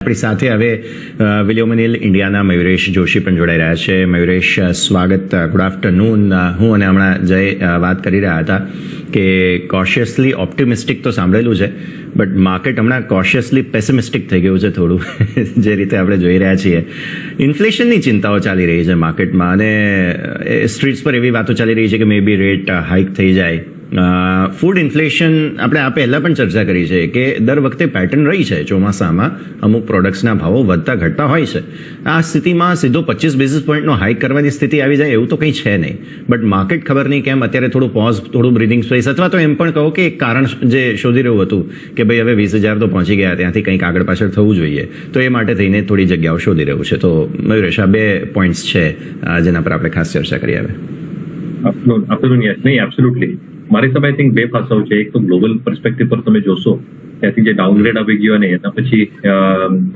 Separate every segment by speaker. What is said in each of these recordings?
Speaker 1: આપણી સાથે હવે વિલિયમનિલ ઇન્ડિયાના મયુરેશ જોશી પણ જોડાઈ રહ્યા છે. મયુરેશ, સ્વાગત. Good afternoon. હું અને હમણાં જય વાત કરી રહ્યા હતા કે કોશિયસલી ઓપ્ટિમિસ્ટિક તો સાંભળેલું છે, બટ માર્કેટ હમણાં કોશિયસલી પેસિમિસ્ટિક થઈ ગયું છે થોડું, જે રીતે આપણે જોઈ રહ્યા છીએ. ઇન્ફ્લેશનની ચિંતાઓ ચાલી રહી છે માર્કેટમાં, અને સ્ટ્રીટ્સ પર એવી વાતો ચાલી રહી છે કે મે બી રેટ હાઇક થઈ જાય. ફૂડ ઇન્ફ્લેશન આપણે આ પહેલાં પણ ચર્ચા કરી છે કે દર વખતે પેટર્ન રહી છે ચોમાસામાં અમુક પ્રોડક્ટ્સના ભાવો વધતા ઘટતા હોય છે. આ સ્થિતિમાં સીધો 25 બેઝિસ પોઈન્ટનો હાઇક કરવાની સ્થિતિ આવી જાય એવું તો કંઈ છે નહીં, બટ માર્કેટ ખબર નહીં કેમ અત્યારે થોડું પોઝ, થોડું બ્રીધિંગ સ્પેસ, અથવા તો એમ પણ કહો કે એક કારણ જે શોધી રહ્યું હતું કે ભાઈ હવે 20,000 તો પહોંચી ગયા, ત્યાંથી કંઈક આગળ પાછળ થવું જોઈએ, તો એ માટે થઈને થોડી જગ્યાઓ શોધી રહ્યું છે. તો મયુરેશ, આ બે પોઈન્ટ્સ છે જેના પર આપણે ખાસ ચર્ચા કરી હવે.
Speaker 2: એબ્સોલ્યુટલી. મારી સાહેબ આઈ થિંક બે પાસાઓ છે. એક તો ગ્લોબલ પર્સપેક્ટિવ પર તમે જોશો ત્યાંથી જે ડાઉનગ્રેડ આવી ગયો, અને એના પછી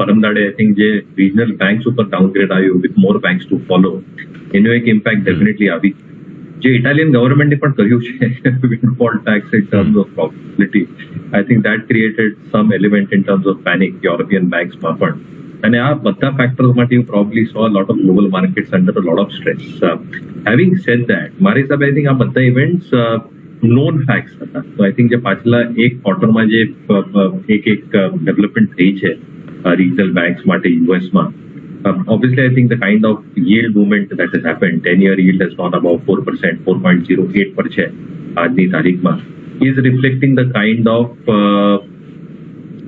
Speaker 2: પરમદાડે આઈ થિંક જે રિજનલ બેંક્સ ઉપર ડાઉનગ્રેડ આવ્યું with more banks two follow, એનો એક ઇમ્પેક્ટ ડેફિનેટલી આવી. જે ઇટાલિયન ગવર્મેન્ટે પણ કર્યું છે windfall tax in terms of profitability, I think that created some element in terms of panic European બેંક્સમાં પણ. અને આ બધા ફેક્ટર્સ માટે you probably saw lot of global markets under a lot of stress. Having said that, મારી હિસાબે I think આ બધા ઇવેન્ટ્સ નોન ફેક્ટ્સ હતા. તો આઈ થિંક જે પાછલા એક ક્વાર્ટરમાં જે એક ડેવલપમેન્ટ થઈ છે રિજનલ બેંક્સ માટે યુએસમાં, obviously I think the kind of yield movement that has happened, 10-year yield has gone above 4%, 4.08 પર છે આજની તારીખમાં, is reflecting the kind of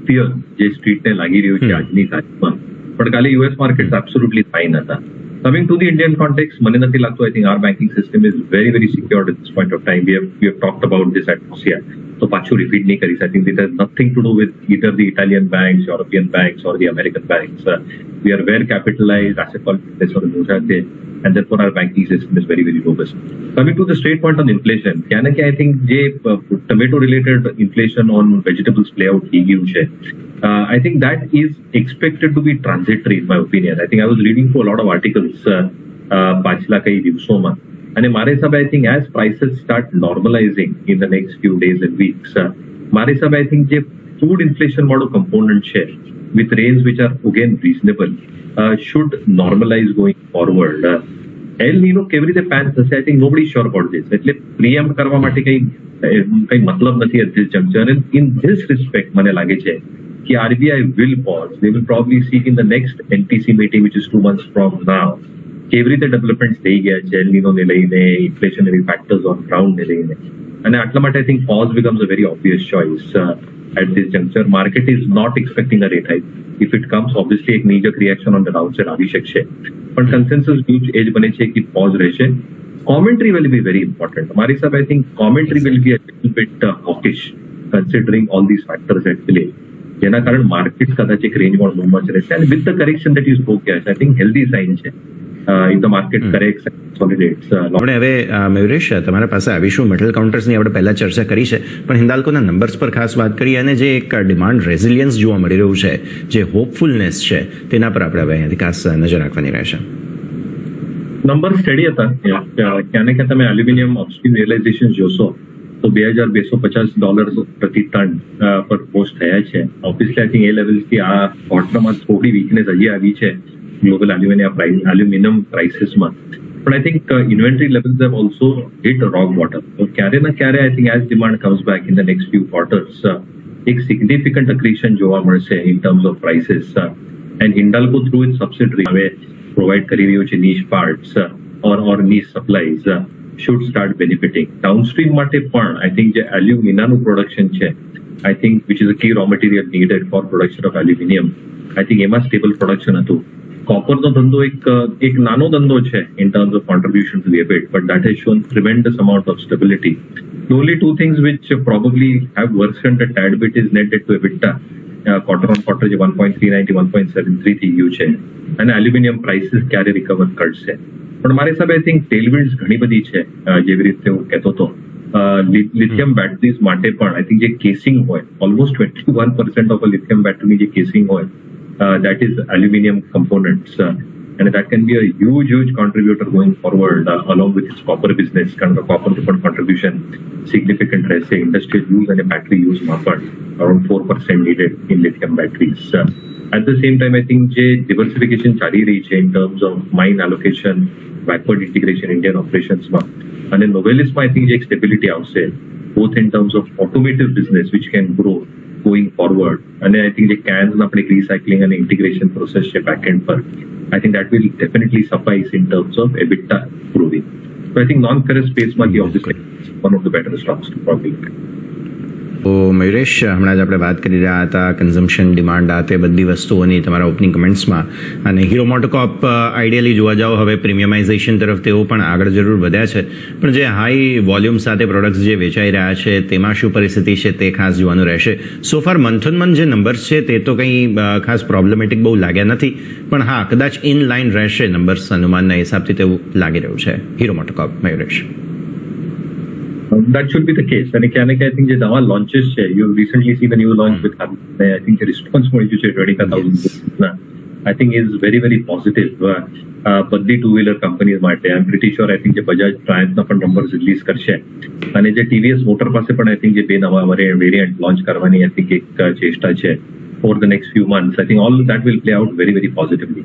Speaker 2: fear જે સ્ટ્રીટને લાગી રહ્યું છે આજની તારીખમાં. પણ કાલે યુએસ માર્કેટ્સ એબ્સોલ્યુટલી ફાઇન હતા. Coming to the Indian context, મને નથી લાગતું, I think our banking system is very, very secured at this point of time. We have talked about this at Akshaya. So પાછું repeat નહીં કરીશ. I think this has nothing to do with either the Italian banks, European banks or the American banks. We are well capitalized, asset quality, and therefore our banking system is very, very robust. Coming to the straight point on inflation, ક્યાં ને ક્યાં I think જે tomato related inflation on vegetables play out થઈ ગયું છે, I think that is expected to be transitory in my opinion. I think I was reading through a lot of articles પાછલા કઈ દિવસોમાં, અને મારા હિસાબે I think as prices start normalizing in the next few days and weeks, મારા હિસાબે I think જે food inflation વાળું component છે with range which are again reasonable should normalize going forward. El Nino કેવી રીતે પેન થશે, I think nobody sure about this. એટલે પ્રિએમ્પ્ટ કરવા માટે કઈ મતલબ નથી at this juncture. And in this respect મને લાગે છે कि RBI will pause. They will probably seek in the next NTC meeting, which is 2 months from now, કેવી રીતે ડેવલપમેન્ટ થઈ ગયા છે એલ નીનોને લઈને, ઇન્ફ્લેશનરી ફેક્ટર્સ ઓન ગ્રાઉન્ડ ને લઈને, અને આટલા માટે I think pause becomes a very obvious choice at this juncture. Market is not expecting a rate hike. If it comes, obviously એક knee-jerk reaction on the downside આવી શકશે, પણ કન્સેન્સસ વ્યુઝ એ જ બને છે કે પોઝ રહેશે. Commentary will be very important. મારી હિસાબે I think commentary will be a little bit hawkish considering all these factors at play, જેના કારણે માર્કેટ કદાચ એક રેન્જમાં મૂવમાં જ રહેશે. અને with the correction that you spoke, I think healthy sign છે if the market corrects and consolidates.
Speaker 1: આપણે હવે મયુરેશ તમારા પાસે આવીશું. મેટલ કાઉન્ટર્સની આપણે પહેલા ચર્ચા કરી છે, પણ હિન્દાલ્કોના નંબર્સ પર ખાસ વાત કરી, અને જે એક ડિમાન્ડ રેઝિલિયન્સ જોવા મળી રહ્યું છે, જે હોપફુલનેસ છે, તેના પર આપણે હવે અહીંયાથી ખાસ નજર રાખવાની રહેશે.
Speaker 2: નંબર સ્ટડી હતા. ક્યાં ને ક્યાં તમે એલ્યુમિનિયમ અપસ્ટ્રીમ રિયલાઇઝેશન જોશો તો $2,250 પ્રતિ ટન પર પોસ્ટ થયા છે. ઓબ્વિયસલી આઈ થિંક એ લેવલ્સથી આ ક્વાર્ટરમાં થોડી વીકનેસ હજી આવી છે ગ્લોબલ એલ્યુમિનિયમ પ્રાઇસીસમાં. પણ I think inventory levels have also hit rock bottom. તો ક્યારે ના ક્યારે I think as demand comes back in the next few quarters, એક સિગ્નિફિકન્ટ અક્રીશન જોવા મળશે in terms of prices. And Hindalco through it subsidiary હવે પ્રોવાઇડ કરી રહ્યું છે niche parts or niche supplies, should start benefiting. Downstream માટે પણ I think જે એલ્યુમિનાનું પ્રોડક્શન છે, I think which is a key raw material needed for production of aluminium, I think એમાં સ્ટેબલ પ્રોડક્શન હતું. કોપરનો ધંધો એક નાનો ધંધો છે in terms of contribution to the EPIP, but that has shown tremendous amount of stability. The only two things which probably have worsened a tad bit is net debt to EBITDA. Quarter on quarter જે 1.39 થી 1.73 થઈ ગયું છે, અને aluminium prices ક્યારે recover કરશે. પણ મારા હિસાબે આઈ થિંક ટેલવિન્ડ્સ ઘણી બધી છે, જેવી રીતે હું કહેતો હતો. લિથિયમ બેટરીઝ માટે પણ આઈ થિંક જે કેસિંગ હોય, ઓલમોસ્ટ 21% ઓફ લિથિયમ બેટરીની જે કેસિંગ હોય, that is aluminium components. and that can be a huge contributor going forward along with its copper business. Kind of copper contribution significant રહેશે. Industrial use and battery use માં પણ around 4% needed in lithium batteries. At the same time, I think જે diversification ચાલી રહી છે in terms of mine allocation, backward integration Indian operations માં, અને Novelis માં I think જે stability આવશે both in terms of automotive business which can grow going forward, and I think the cans na recycling and integration process back end per, I think that will definitely suffice in terms of EBITDA growing. So I think non-ferrous space might be obviously one of the better stocks to probably look at.
Speaker 1: તો મયુરેશ, હમણાં જ આપણે વાત કરી રહ્યા હતા consumption demand આ તે બધી વસ્તુઓની તમારા ઓપનિંગ કમેન્ટ્સમાં, અને હીરો મોટોકોર્પ આઈડિયલી જોવા જાઓ હવે પ્રીમિયમાઇઝેશન તરફ તેઓ પણ આગળ જરૂર વધ્યા છે, પણ જે હાઈ વોલ્યુમ સાથે પ્રોડક્ટ્સ જે વેચાઈ રહ્યા છે તેમાં શું પરિસ્થિતિ છે તે ખાસ જોવાનું રહેશે. સો ફાર મંથ ઓન મંથ જે નંબર્સ છે તે તો કંઈ ખાસ પ્રોબ્લેમેટિક બહુ લાગ્યા નથી, પણ હા કદાચ ઇન લાઇન રહેશે નંબર્સ અનુમાનના હિસાબથી તેવું લાગી રહ્યું છે Hero MotoCorp. Mayuresh,
Speaker 2: that should be the case. And I think the Dava launches, you've recently seen the new launch with I think the response for 25,000 I think is very positive. But the two-wheeler companies માટે I'm pretty sure I think the Bajaj Triumph ના પણ numbers release કરશે, અને જે TVS motor પાસે પણ I think જે બે નવા variant launch કરવાની I think એક ચેષ્ટા છે over the next few months. I think all that will play out very positively.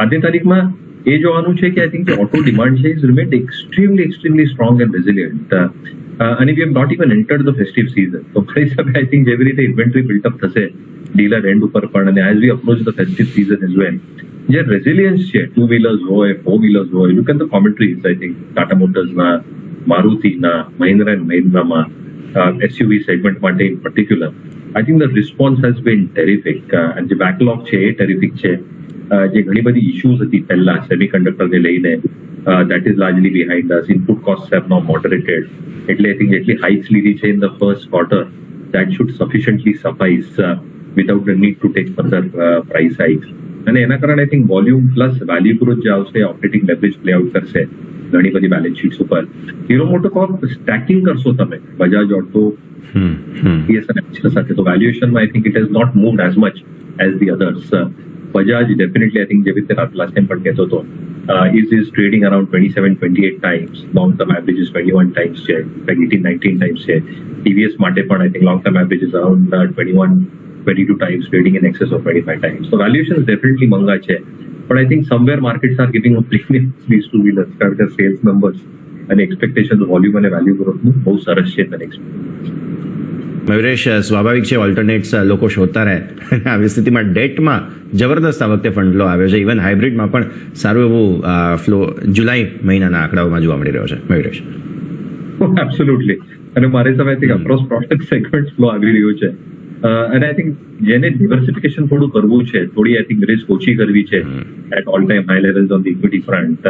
Speaker 2: આજની તારીખમાં એ જોવાનું છે કે I think the auto demand is remained extremely strong and resilient. And we have not even entered the festive season. So I think જેવી રીતે inventory built up થશે dealer end ઉપર પણ, અને as we approach the festive season as well, જે resilience છે, two wheelers હોય, four wheelers હોય, look at the commentaries. I think Tata Motors ના, Maruti ના, Mahindra and Mahindra માં, SUV segment માટે in particular, I think the response has been terrific. And જે backlog છે એ terrific છે. જે ઘણી બધી issues હતી પહેલા semiconductor ને લઈને, that is largely behind us. Input costs have now moderated. એટલે I think જેટલી hikes લીધી છે in the first quarter, that should sufficiently suffice without the need to take further price hikes. અને એના કારણે I think volume plus value growth જે આવશે, operating leverage play out કરશે ઘણી બધી balance sheets ઉપર. Hero MotoCorp stacking કરશો તમે Bajaj Auto, PS અને Akshaya સાથે, તો valuation માં I think it has not moved as much as the others. Bajaj definitely I think જેવી રીતે last time પણ કહેતો હતો, is trading around 27-28 times. Long term average is 21 times છે, 18-19 times છે. TVS માટે પણ I think long term average is around 21-22 times, trading in excess of 25 times. So valuation is definitely manga છે, but I think somewhere markets are giving a premium to these two wheelers કારણ કે sales numbers and expectations of volume and value growth બહુ સરસ છે the next.
Speaker 1: મયુરેશ, સ્વાભાવિક છે ઓલ્ટરનેટ્સ લોકો શોધતા રહે, આવી સ્થિતિમાં ડેટમાં જબરદસ્ત આ વખતે ફંડ ફ્લો આવ્યો છે, ઇવન હાઇબ્રિડમાં પણ સારું એવું ફ્લો જુલાઈ મહિનાના આંકડાઓમાં જોવા મળી રહ્યો છે. મયુરેશ,
Speaker 2: એબ્સોલ્યુટલી, અને મારે સમય થી અક્રોસ પ્રોડક્ટ સેગમેન્ટ ફ્લો આવી રહ્યો છે, અને આઈ થિંક જેને ડિવર્સિફિકેશન થોડું કરવું છે, થોડી આઈ થિંક રિસ્ક ઓછી કરવી છે at all time high levels on the equity front,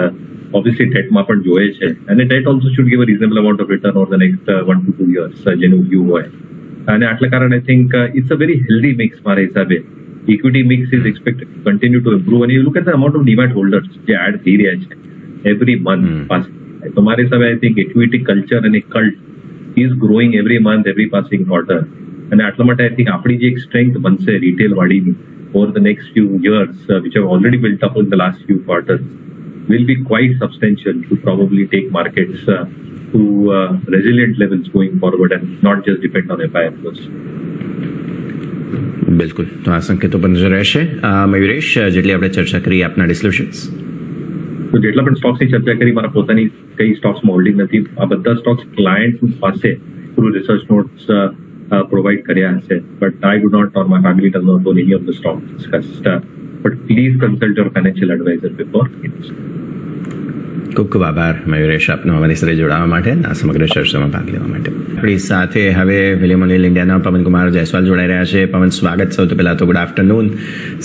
Speaker 2: obviously ડેટમાં પણ જોઈએ છે, અને debt also should give a reasonable amount of return over the next 1 to 2 years જેનું વ્યૂ હોય, અને આટલા કારણે I think it's a very healthy mix મારા હિસાબે. Equity mix is expected to continue to improve, and you look at the amount of demat holders જે add થઈ રહ્યા છે every month. તો મારા હિસાબે I think equity culture and a cult is growing every month, every passing quarter, અને આટલા માટે I think આપણી જે એક સ્ટ્રેન્થ બનશે retail વાળીની over the next few years, which have already built up in the last few quarters, will be quite substantial to probably take markets to resilient levels going forward and not just depend on FII flows.
Speaker 1: બિલકુલ, તો આ સંકેતો પર નજર રહેશે. મયુરેશ, જેટલી આપણે ચર્ચા કરી આપના ડિસ્ક્લોઝર્સ,
Speaker 2: તો જેટલા પણ સ્ટોક્સની ચર્ચા કરી, મારા પોતાની કઈ સ્ટોક્સમાં હોલ્ડિંગ નથી, આ બધા સ્ટોક્સ ક્લાયન્ટ પાસે થ્રુ રિસર્ચ નોટ્સ પ્રોવાઈડ કર્યા હશે, but I do not or my family does not own any of the stocks discussed, but please consult your financial advisor before investing.
Speaker 1: ખૂબ આભાર મયુરેશ આપનો અમારી સાથે જોડાવા માટે, આ સમગ્ર ચર્ચામાં ભાગ લેવા માટે. આપણી સાથે હવે વિલિયમ ઓનિલ ઇન્ડિયાના પવનકુમાર જયસ્વાલ જોડાઈ રહ્યા છે. પવન, સ્વાગત. સૌથી પહેલાં તો ગુડ આફ્ટરનૂન.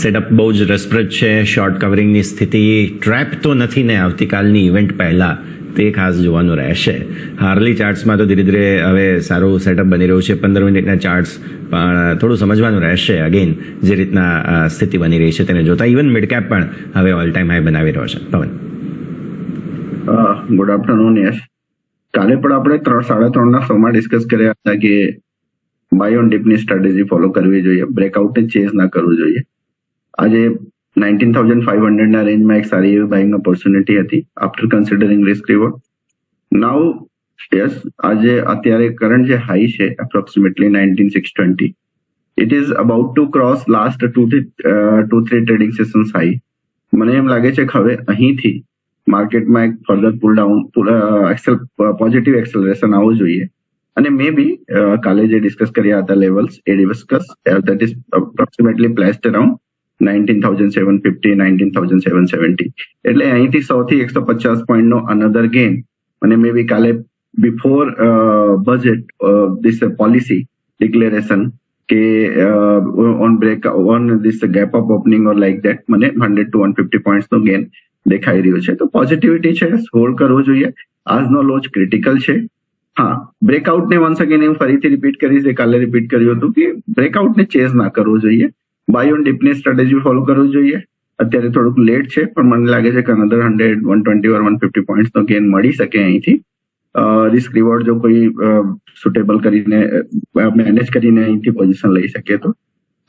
Speaker 1: સેટઅપ બહુ જ રસપ્રદ છે, શોર્ટ કવરિંગની સ્થિતિ ટ્રેપ તો નથી ને આવતીકાલની ઇવેન્ટ પહેલાં, તે ખાસ જોવાનું રહેશે. હાર્લી ચાર્ટ્સમાં તો ધીરે ધીરે હવે સારું સેટઅપ બની રહ્યું છે, 15 મિનિટના ચાર્ટ્સ પણ થોડું સમજવાનું રહેશે અગેન જે રીતના સ્થિતિ બની રહી છે તેને જોતા. ઇવન મિડ કેપ પણ હવે ઓલ ટાઈમ હાઈ બનાવી રહ્યો છે. પવન,
Speaker 3: ગુડ આફ્ટરનૂન. યશ, કાલે પણ આપણે 3:30 ડિસ્કસ કર્યા હતા કે બાય ઓન ડીપની સ્ટ્રેટેજી ફોલો કરવી જોઈએ, બ્રેકઆઉટને ચેઝ ના કરવું જોઈએ. આજે 19,500 ના રેન્જમાં એક સારી એવી બાઇંગ ઓપોર્ચ્યુનિટી હતી after considering risk reward. Now yes, આજે અત્યારે કરંટ જે હાઈ છે approximately 19,620, it is about to cross last 2-3 trading sessions high. મને એમ લાગે છે કે હવે અહીંથી માર્કેટમાં એક further pull down positive acceleration આવવું જોઈએ અને મે બી કાલે જે ડિસ્કસ કર્યા હતા levels A discuss that is approximately placed around 19,750 19,770, એટલે અહીંથી 100 થી 150 પોઈન્ટ નો અનધર ગેઇન અને મે બી કાલે before budget this policy declaration કે on this gap up opening or like that મને 100 to 150 પોઈન્ટ્સ નો ગેઇન દેખાઈ રહ્યો છે. તો પોઝિટિવિટી છે, હોલ્ડ કરવો જોઈએ. આજનો લોચ ક્રિટિકલ છે. હા, બ્રેકઆઉટને વન્સ અગેન હું ફરીથી રિપીટ કરીશ, કાલે રિપીટ કર્યું હતું કે બ્રેકઆઉટને ચેઝ ના કરવો જોઈએ, બાય ઓન ડીપની સ્ટ્રેટેજી ફોલો કરવું જોઈએ. અત્યારે થોડુંક લેટ છે પણ મને લાગે છે કે અનધર 100 120 or 150 પોઈન્ટ્સ નો ગેઇન મળી શકે અહીંથી. રિસ્ક રિવોર્ડ જો કોઈ સુટેબલ કરીને મેનેજ કરીને અહીંથી પોઝિશન લઈ શકે તો.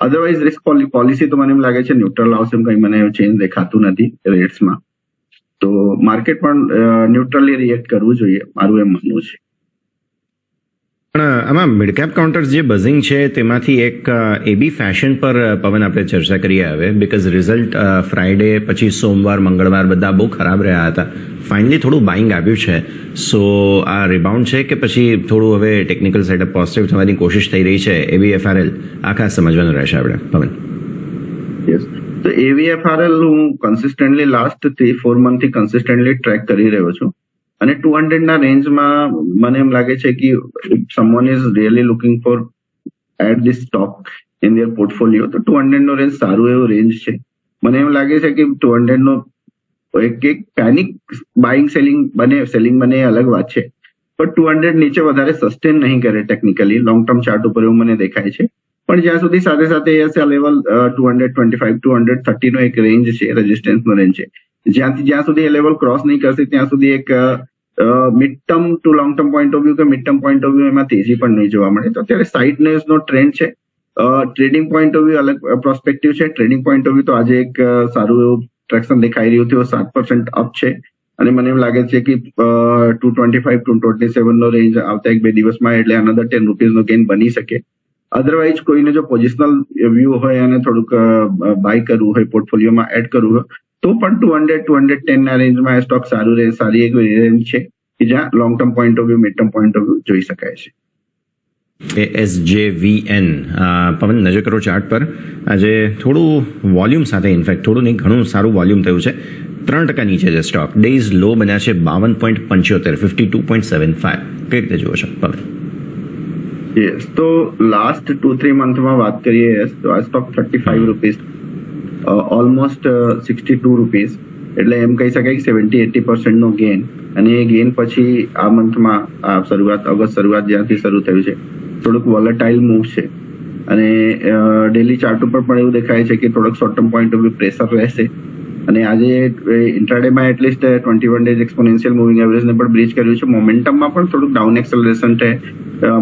Speaker 3: અધરવાઇઝ રિસ્ક પોલિસી તો મને એમ લાગે છે ન્યુટ્રલ આવશે, કઈ મને ચેન્જ દેખાતું નથી રેટ્સમાં. તો માર્કેટ પણ ન્યુટ્રલી રિએક્ટ કરવું જોઈએ, મારું એમ માનવું છે.
Speaker 1: પણ આમાં મિડકેપ કાઉન્ટર્સ જે બઝિંગ છે તેમાંથી એક એબી ફેશન પર પવન આપણે ચર્ચા કરીએ હવે, બીકોઝ રિઝલ્ટ ફ્રાઈડે પછી સોમવાર મંગળવાર બધા બહુ ખરાબ રહ્યા હતા. ફાઇનલી થોડું બાઇંગ આવ્યું છે. સો આ રિબાઉન્ડ છે કે પછી થોડું હવે ટેકનિકલ સેટઅપ પોઝિટિવ થવાની કોશિશ થઈ રહી છે AVFRL, આ ખાસ સમજવાનું રહેશે આપણે પવન.
Speaker 3: યસ, તો AVFRL હું કન્સિસ્ટન્ટલી લાસ્ટ 3-4 મંથથી કન્સિસ્ટન્ટલી ટ્રેક કરી રહ્યો છું અને 200 ના રેન્જમાં મને એમ લાગે છે કે someone is really looking for add this stock in their portfolio, તો 200 નો રેન્જ સારું એવું રેન્જ છે. મને એમ લાગે છે કે 200 નો એક પેનિક બાઇંગ સેલિંગ બને અલગ વાત છે, પણ 200 નીચે વધારે સસ્ટેન નહીં કરે ટેકનિકલી લોંગ ટર્મ ચાર્ટ ઉપર એવું મને દેખાય છે. પણ જ્યાં સુધી સાથે સાથે આ લેવલ 225 230 નો એક રેન્જ છે, રેઝિસ્ટન્સ નો રેન્જ છે, જ્યાં સુધી એ લેવલ ક્રોસ નહીં કરશે ત્યાં સુધી એક mid term to long term point of view કે mid term point of view એમાં તેજી પણ નહીં જોવા મળે. તો અત્યારે સાઇડનેસ નો ટ્રેન્ડ છે. ટ્રેડિંગ પોઈન્ટ ઓફ વ્યૂ અલગ પ્રોસ્પેક્ટિવ છે. ટ્રેડિંગ પોઈન્ટ ઓફ વ્યૂ તો આજે એક સારું એવું ટ્રેક્શન દેખાઈ રહ્યું હતું, 7% અપ છે અને મને એમ લાગે છે કે 225 227 નો રેન્જ આવતા 1-2 દિવસમાં એટલે અનધર 10 રૂપીઝ નો ગેઇન બની શકે. અધરવાઇઝ કોઈને જો પોઝિશનલ વ્યૂ હોય અને થોડુંક બાય કરવું હોય, પોર્ટફોલિયોમાં એડ કરવું હોય તો પણ 200-210 ના રેન્જમાં સ્ટોક સારી એક રેન્જ છે કે જ્યાં long term point of view mid term point of view જોઈ શકાય છે.
Speaker 1: SJVN પવન નજર કરો ચાર્ટ પર. આજે થોડું વોલ્યુમ સાથે, ઇનફેક્ટ થોડું નહીં ઘણું સારું વોલ્યુમ થયું છે. 3% નીચે છે સ્ટોક. ડેઝ લો બન્યા છે 52.75 52.75. કઈ રીતે જુઓ છો પવન?
Speaker 3: યસ, તો લાસ્ટ 2-3 મંથમાં વાત કરીએ તો આ સ્ટોક 35 રૂપીઝ, ઓલમોસ્ટ 62 રૂપીઝ, એટલે એમ કહી શકાય કે 70-80% નો ગેઇન. અને એ ગેઇન પછી આ મંથમાં શરૂઆત જ્યાંથી શરૂ થયું છે થોડુંક વોલેટાઇલ મૂવ છે અને ડેલી ચાર્ટ ઉપર પણ એવું દેખાય છે કે થોડોક short term point of view pressure રહેશે. અને આજે ઇન્ટ્રાડેમાં એટલીસ્ટ 21 ડેઝ એક્સપોનેન્શિયલ મૂવિંગ એવરેજને પણ બ્રીચ કર્યું છે. મોમેન્ટમમાં પણ થોડુંક ડાઉન એક્સેલરેશન છે.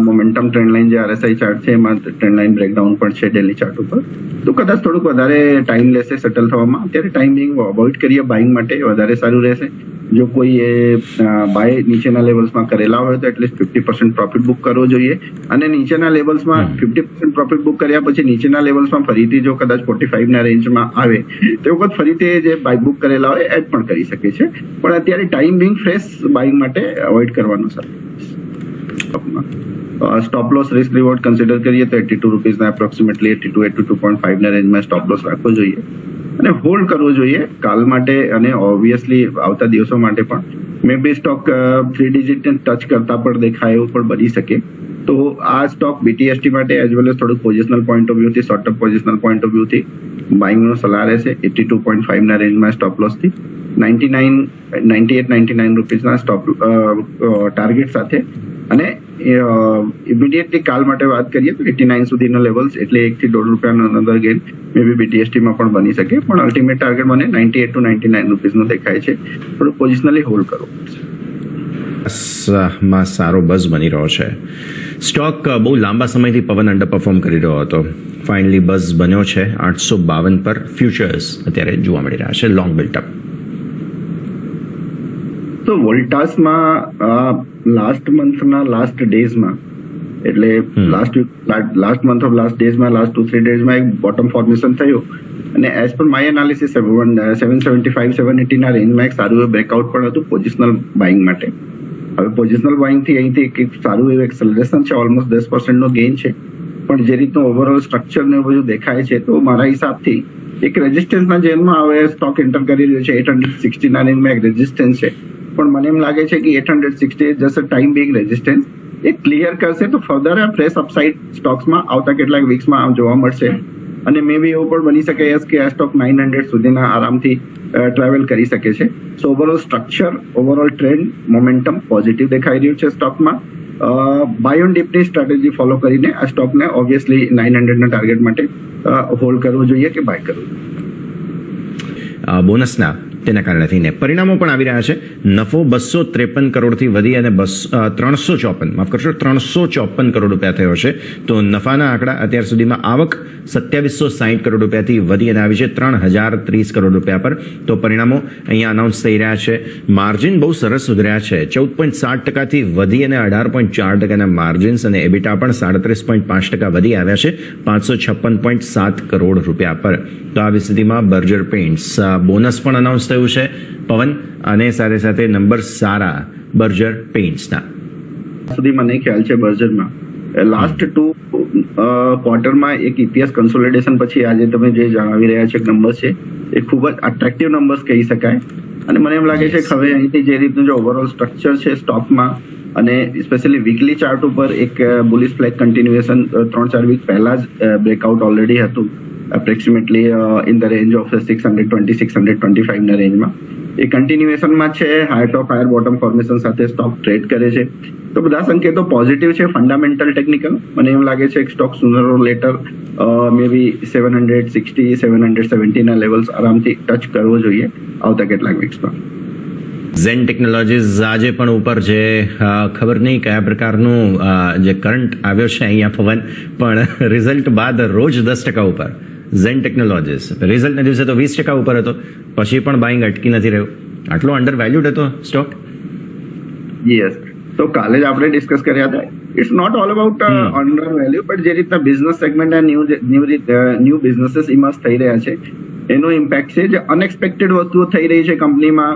Speaker 3: મોમેન્ટમ ટ્રેન્ડ લાઇન જે RSI ચાર્ટ છે એમાં ટ્રેન્ડ લાઇન બ્રેકડાઉન પણ છે ડેલી ચાર્ટ ઉપર. તો કદાચ થોડુંક વધારે ટાઈમ લેશે સેટલ થવામાં. અત્યારે ટાઈમિંગ અવોઇડ કરીએ બાઇંગ માટે વધારે સારું રહેશે. જો કોઈ બાય નીચેના લેવલ્સમાં કરેલા હોય તો એટલીસ્ટ 50% પ્રોફિટ બુક કરવો જોઈએ અને નીચેના લેવલ્સમાં 50% પ્રોફિટ બુક કર્યા પછી નીચેના લેવલ્સમાં ફરીથી જો કદાચ 45 ના રેન્જમાં આવે તો વખત ફરીથી જે બાય બુક કરેલા હોય એડ પણ કરી શકે છે. પણ અત્યારે ટાઈમ બિંગ ફ્રેશ બાઇંગ માટે અવોઇડ કરવાનું સારું. Stop loss risk reward consider કરીએ તો 82 રૂપીઝના એપ્રોક્સિમેટલી 82-82.5 ના રેન્જમાં સ્ટોપ લોસ રાખવો જોઈએ અને હોલ્ડ કરવો જોઈએ કાલ માટે અને ઓબ્વિયસલી આવતા દિવસો માટે પણ. મે બી સ્ટોક 3 ડિજિટને ટચ કરતા પણ દેખાય એવું પણ બની શકે. તો આ સ્ટોક BTST માટે એઝ વેલ એઝ થોડુંક પોઝિશનલ પોઈન્ટ ઓફ વ્યૂથી, short term positional point of વ્યૂથી બાઇંગનો સલાહ રહેશે. 82.5 ના રેન્જમાં સ્ટોપ લોસથી 98-99 રૂપીઝના સ્ટોપ ટાર્ગેટ સાથે. અને ઇમિડિયેટલી કાલ માટે વાત કરીએ તો 89 સુધીના લેવલ્સ એટલે 1 થી 1.5 રૂપિયાનો અનધર ગેઇન મે બી BTSTમાં પણ બની શકે. પણ અલ્ટિમેટ ટાર્ગેટ મને 98 to 99 રૂપીઝનો દેખાય છે. થોડું પોઝિશનલી હોલ્ડ કરવું પડશે.
Speaker 1: માં સારો બઝ બની રહ્યો છે. સ્ટોક બહુ લાંબા સમયથી પવન અંડર પરફોર્મ કરી રહ્યો હતો. ફાઇનલી બઝ બન્યો છે 852 પર. ફ્યુચર્સ અત્યારે જોવા મળી રહ્યા છે લોંગ બિલ્ટઅપ.
Speaker 3: તો વોલ્ટાસમાં લાસ્ટ મંથના લાસ્ટ ડેઝમાં એટલે લાસ્ટ મંથ ઓફ લાસ્ટ ડેઝમાં લાસ્ટ 2-3 ડેઝમાં એક બોટમ ફોર્મેશન થયું અને એઝ પર માય એનાલિસિસ 775-780 ના રેન્જમાં એક સારું એવું બ્રેકઆઉટ પણ હતું પોઝિશનલ બાઇંગ માટે. હવે પોઝિશનલ બાઇંગ થી અહીંથી એક સારું એવું એક્સેલરેશન છે, ઓલમોસ્ટ 10% નો ગેઇન છે. પણ જે રીતનું ઓવરઓલ સ્ટ્રક્ચર ને બધું દેખાય છે તો મારા હિસાબથી એક રેઝિસ્ટન્સના જેલમાં હવે સ્ટોક એન્ટર કરી રહ્યો છે. 860 ના રેન્જમાં એક રેઝિસ્ટન્સ છે, પણ મને એમ લાગે છે કે 860 જસ્ટ ટાઈમ બિંગ રેઝિસ્ટન્સ એ ક્લિયર કરશે તો ફર્ધર ફ્રેશ અપસાઇડ સ્ટોક્સમાં આવતા કેટલાક વીક્સમાં જોવા મળશે. અને મે બી એવું પણ બની શકે કે આ સ્ટોક 900 સુધીના આરામથી ટ્રાવેલ કરી શકે છે. So overall structure, overall trend, momentum positive દેખાઈ રહ્યું છે સ્ટોકમાં. બાય ઓન ડીપની સ્ટ્રેટેજી ફોલો કરીને આ સ્ટોકને ઓબ્વિયસલી 900 ના ટાર્ગેટ માટે હોલ્ડ કરવું જોઈએ કે બાય કરવું જોઈએ.
Speaker 1: બોનસના તેના કારણે થઈને પરિણામો પણ આવી રહ્યા છે. નફો 253 કરોડથી વધી અને 354 કરોડ રૂપિયા થયો છે. તો નફાના આંકડા અત્યાર સુધીમાં આવક 2760 કરોડ રૂપિયાથી વધી અને આવી છે 3030 કરોડ રૂપિયા પર. તો પરિણામો અહીંયા અનાઉન્સ થઈ રહ્યા છે. માર્જિન બહુ સરસ સુધર્યા છે. 14.7% વધી અને 18.4% માર્જિન્સ અને એબિટા પણ 37.5% વધી આવ્યા છે 556.7 કરોડ રૂપિયા પર. તો આવી સ્થિતિમાં બર્જર પેઇન્ટ્સ બોનસ પણ અનાઉન્સ થયું છે પવન, અને સાથે સાથે નંબર સારા બર્જર પેઇન્ટ્સના
Speaker 3: સુધી મને ખ્યાલ છે બર્જરમાં લાસ્ટ 2 ક્વાર્ટરમાં એક EPS કન્સોલિડેશન પછી આજે તમે જે જણાવી રહ્યા છે નંબર્સ છે એ ખૂબ જ અટ્રેક્ટિવ નંબર્સ કહી શકાય. અને મને એમ લાગે છે કે હવે અહીંથી જે રીતનું જો ઓવરઓલ સ્ટ્રક્ચર છે સ્ટોકમાં અને સ્પેશિયલી વીકલી ચાર્ટ ઉપર એક બુલિશ ફ્લેગ કન્ટિન્યુએશન 3-4 વીક પહેલા જ બ્રેકઆઉટ ઓલરેડી હતું approximately in the range of 620-625 ના રેન્જમાં. એ કન્ટિન્યુએશનમાં છે. હાયર ટોપ હાયર બોટમ ફોર્મેશન સાથે સ્ટોક ટ્રેડ કરે છે. તો બધા સંકેતો પોઝિટિવ છે, ફંડામેન્ટલ ટેકનિકલ. મને એમ લાગે છે કે સ્ટોક સુનર ઓર લેટર મે બી 760-770 ના લેવલ્સ આરામથી ટચ કરવો જોઈએ આવતા કેટલાક વીક્સમાં.
Speaker 1: ઝેન ટેકનોલોજીસ આજે પણ ઉપર છે. ખબર નહીં કયા પ્રકારનું જે કરંટ આવ્યો છે અહીંયા પવન, પણ રિઝલ્ટ બાદ રોજ 10% ઉપર. ઝેન ટેકનોલોજીસ રિઝલ્ટના દિવસે તો 20% ઉપર હતો, પછી પણ બાઇંગ અટકી નથી રહ્યું. આટલો અંડર વેલ્યુડ હતો સ્ટોક.
Speaker 3: યસ, તો કાલે જ આપણે ડિસ્કસ કર્યા હતા. It's not all about under value, but જે રીતના business segment new businesses emerge થઈ રહ્યા છે એનો ઇમ્પેક્ટ છે. જે અનએક્સપેક્ટેડ વસ્તુઓ થઈ રહી છે કંપનીમાં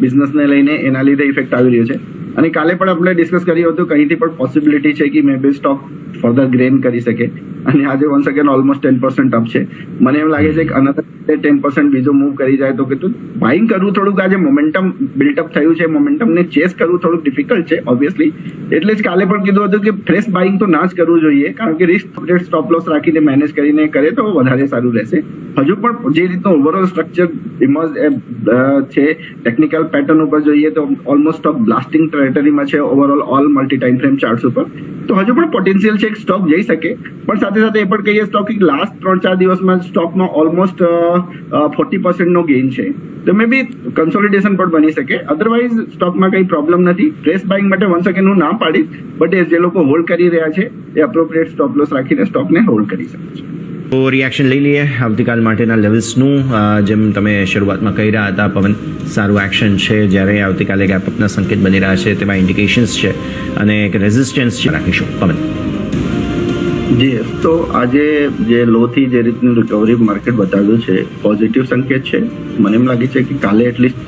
Speaker 3: બિઝનેસને લઈને, એના લીધે ઇફેક્ટ આવી રહ્યો છે. અને કાલે પણ આપણે ડિસ્કસ કર્યું હતું કે અહીંથી પણ પોસિબિલિટી છે કે મે બી સ્ટોક ફર્ધર ગ્રેન કરી શકે. અને આજે વન્સ અગેન ઓલમોસ્ટ 10% અપ છે. મને એમ લાગે છે કે અનધર 10% બીજો મૂવ કરી જાય તો કેટલું બાઇંગ કરવું થોડુંક આજે મોમેન્ટમ બિલ્ટઅપ થયું છે, મોમેન્ટમને ચેસ કરવું થોડુંક ડિફિકલ્ટ છે ઓબ્વિયસલી. એટલે જ કાલે પણ કીધું હતું કે ફ્રેશ બાઇંગ તો ના જ કરવું જોઈએ, કારણ કે રિસ્ક સ્ટોપ લોસ રાખીને મેનેજ કરીને કરે તો વધારે સારું રહેશે. હજુ પણ જે રીતનું ઓવરઓલ સ્ટ્રક્ચર ઇમર્જ છે ટેકનિકલ પેટર્ન ઉપર જોઈએ તો ઓલમોસ્ટ સ્ટોક બ્લાસ્ટિંગ ટેરેટરીમાં છે overall all multi time frame charts ઉપર. તો હજુ પણ પોટેન્શિયલ છે સ્ટોક જઈ શકે. પણ સાથે સાથે એ પણ કહીએ સ્ટોક લાસ્ટ 3-4 દિવસમાં સ્ટોકમાં ઓલમોસ્ટ 40% નો ગેઇન છે. તો મે બી કન્સોલિડેશન પણ બની શકે. અધરવાઇઝ સ્ટોકમાં કંઈ પ્રોબ્લેમ નથી. ફ્રેશ બાઇંગ માટે વન્સ અગેન હું ના પાડીશ, બટ એ જે લોકો હોલ્ડ કરી રહ્યા છે એ એપ્રોપ્રિએટ સ્ટોપ લોસ રાખીને સ્ટોકને હોલ્ડ કરી શકે છે.
Speaker 1: તો રિએક્શન લઈ લઈએ આવતીકાલ માટેના લેવલ્સનું. જેમ તમે શરૂઆતમાં કહી રહ્યા હતા પવન, સારું એક્શન છે. જ્યારે આવતીકાલે ગેપઅપના સંકેત બની રહ્યા છે તેવા ઇન્ડિકેશન્સ છે અને એક રેઝિસ્ટન્સ છે રાખીશું પવન.
Speaker 3: જી, તો આજે જે લો થી જે રીતનું રિકવરી માર્કેટ બતાવ્યું છે પોઝિટિવ સંકેત છે. મને એમ લાગે છે કે કાલે એટલીસ્ટ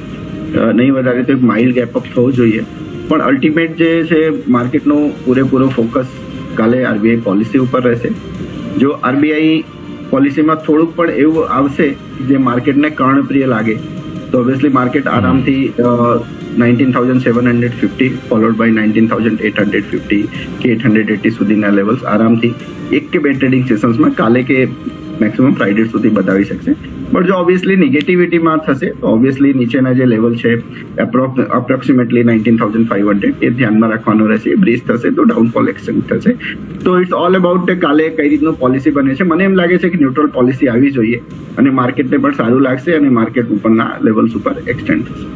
Speaker 3: નહીં વધારે તો એક માઇલ્ડ ગેપઅપ થવો જોઈએ. પણ અલ્ટિમેટ જે છે માર્કેટનો પૂરેપૂરો ફોકસ કાલે RBI પોલિસી ઉપર રહેશે. જો RBI પોલિસીમાં થોડુંક પણ એવું આવશે જે માર્કેટને કર્ણપ્રિય લાગે તો ઓબ્વિયસલી માર્કેટ આરામથી 19,750 ફોલોડ બાય 19,850 કે 880 સુધીના લેવલ્સ આરામથી 1 કે 2 ટ્રેડિંગ સેશન્સમાં કાલે કે મેક્સિમમ ફ્રાઇડે સુધી બતાવી શકશે. પણ જો ઓબ્વિયસલી નેગેટિવિટીમાં થશે તો ઓબ્વિયસલી નીચેના જે લેવલ છે અપ્રોક્સિમેટલી 19,500 એ ધ્યાનમાં રાખવાનું રહેશે. બ્રીચ થશે તો ડાઉનફોલ એક્સટેન્ડ થશે. તો ઇટ્સ ઓલ અબાઉટ કાલે કઈ રીતનું પોલિસી બને છે. મને એમ લાગે છે કે ન્યુટ્રલ પોલિસી આવી જોઈએ અને માર્કેટને પણ સારું લાગશે અને માર્કેટ ઉપરના લેવલ્સ ઉપર એક્સટેન્ડ થશે.